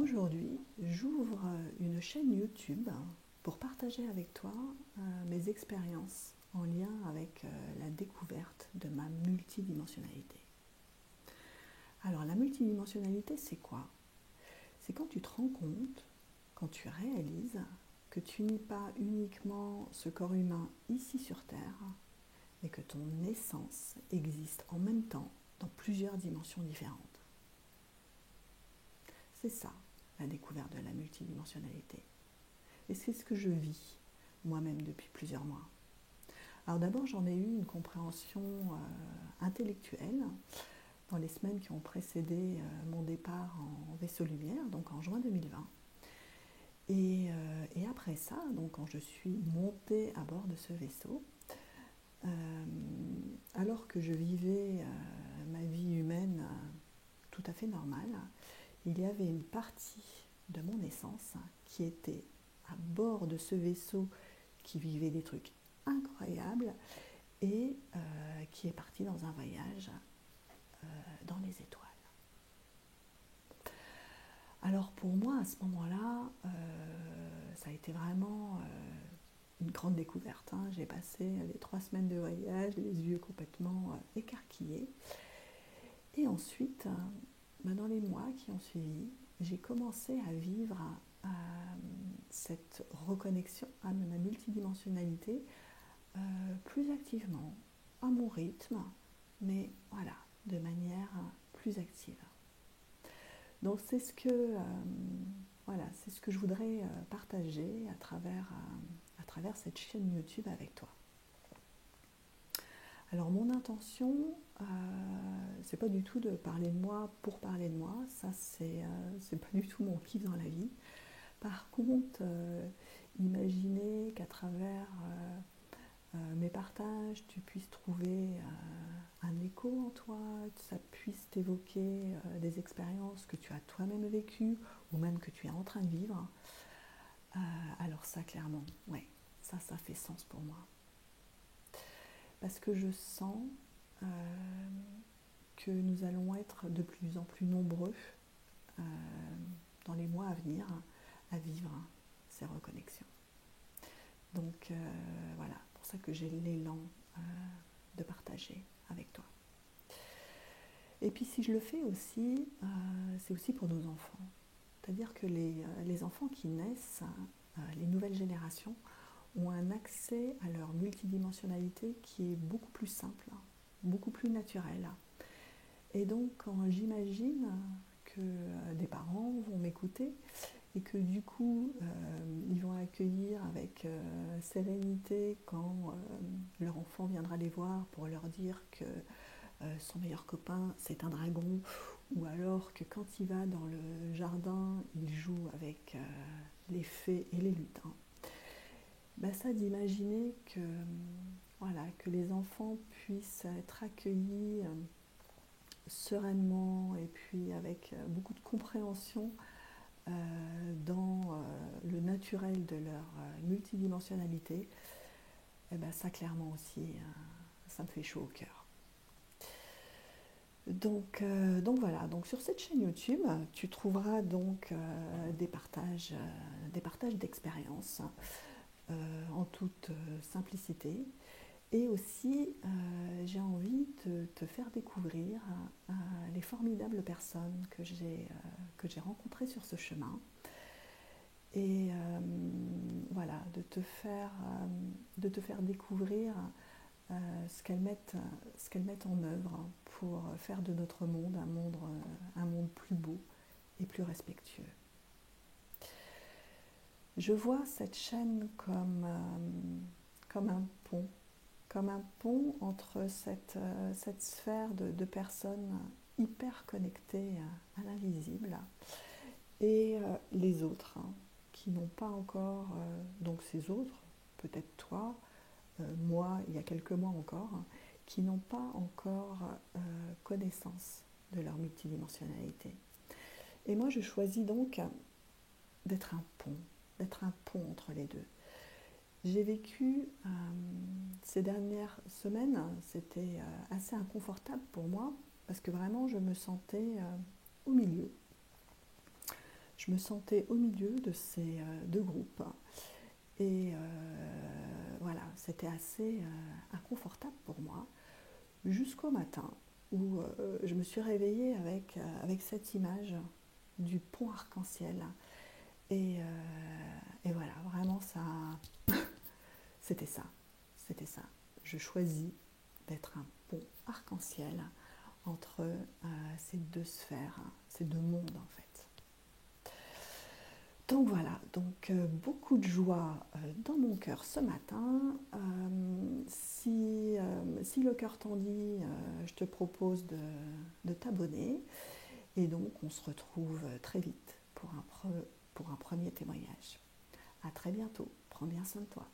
aujourd'hui, j'ouvre une chaîne YouTube pour partager avec toi mes expériences en lien avec la découverte de ma multidimensionnalité. Alors la multidimensionnalité, c'est quoi? C'est quand tu te rends compte, quand tu réalises que tu n'es pas uniquement ce corps humain ici sur Terre, mais que ton essence existe en même temps dans plusieurs dimensions différentes. C'est ça, la découverte de la multidimensionnalité. Et c'est ce que je vis moi-même depuis plusieurs mois. Alors d'abord, j'en ai eu une compréhension intellectuelle dans les semaines qui ont précédé mon départ en vaisseau lumière, donc en juin 2020. Et après ça, donc quand je suis montée à bord de ce vaisseau, alors que je vivais ma vie humaine tout à fait normale, il y avait une partie de mon essence qui était à bord de ce vaisseau qui vivait des trucs incroyables et qui est partie dans un voyage dans les étoiles. Alors pour moi, à ce moment-là, ça a été vraiment une grande découverte. J'ai passé les 3 semaines de voyage, les yeux complètement écarquillés. Et ensuite, dans les mois qui ont suivi, j'ai commencé à vivre cette reconnexion à ma multidimensionnalité plus activement, à mon rythme, mais voilà, de manière plus active. Donc c'est ce que, c'est ce que je voudrais partager à travers cette chaîne YouTube avec toi. Alors mon intention, c'est pas du tout de parler de moi pour parler de moi, ça c'est pas du tout mon kiff dans la vie. Par contre, imaginez qu'à travers mes partages, tu puisses trouver un écho en toi, que ça puisse t'évoquer des expériences que tu as toi-même vécues ou même que tu es en train de vivre. Alors ça, clairement, ouais, ça fait sens pour moi. Parce que je sens que nous allons être de plus en plus nombreux dans les mois à venir à vivre ces reconnexions. Donc voilà, pour ça que j'ai l'élan de partager avec toi. Et puis si je le fais aussi, c'est aussi pour nos enfants. C'est-à-dire que les enfants qui naissent, les nouvelles générations, ont un accès à leur multidimensionnalité qui est beaucoup plus simple, beaucoup plus naturel. Et donc quand j'imagine que des parents vont m'écouter et que du coup ils vont accueillir avec sérénité quand leur enfant viendra les voir pour leur dire que son meilleur copain c'est un dragon, ou alors que quand il va dans le jardin il joue avec les fées et les lutins. Ça d'imaginer que, que les enfants puissent être accueillis sereinement et puis avec beaucoup de compréhension dans le naturel de leur multidimensionnalité, ça clairement aussi, ça me fait chaud au cœur. Donc voilà, donc sur cette chaîne YouTube, tu trouveras donc des partages d'expériences en toute simplicité. Et aussi, j'ai envie de te faire découvrir les formidables personnes que j'ai rencontrées sur ce chemin. Et de te faire découvrir ce qu'elles mettent en œuvre pour faire de notre monde un monde plus beau et plus respectueux. Je vois cette chaîne comme un pont entre cette sphère de personnes hyper connectées à l'invisible et les autres qui n'ont pas encore, donc ces autres, peut-être toi, moi il y a quelques mois encore, qui n'ont pas encore connaissance de leur multidimensionnalité. Et moi je choisis donc d'être un pont entre les deux. J'ai vécu ces dernières semaines, c'était assez inconfortable pour moi, parce que vraiment je me sentais au milieu. je me sentais au milieu de ces deux groupes. Et voilà, c'était assez inconfortable pour moi, jusqu'au matin où je me suis réveillée avec cette image du pont arc-en-ciel. Et voilà, vraiment ça, c'était ça, c'était ça. Je choisis d'être un pont arc-en-ciel entre ces deux sphères, ces deux mondes en fait. Donc voilà, donc beaucoup de joie dans mon cœur ce matin. Si le cœur t'en dit, je te propose de t'abonner. Et donc on se retrouve très vite pour un premier témoignage. À très bientôt, prends bien soin de toi.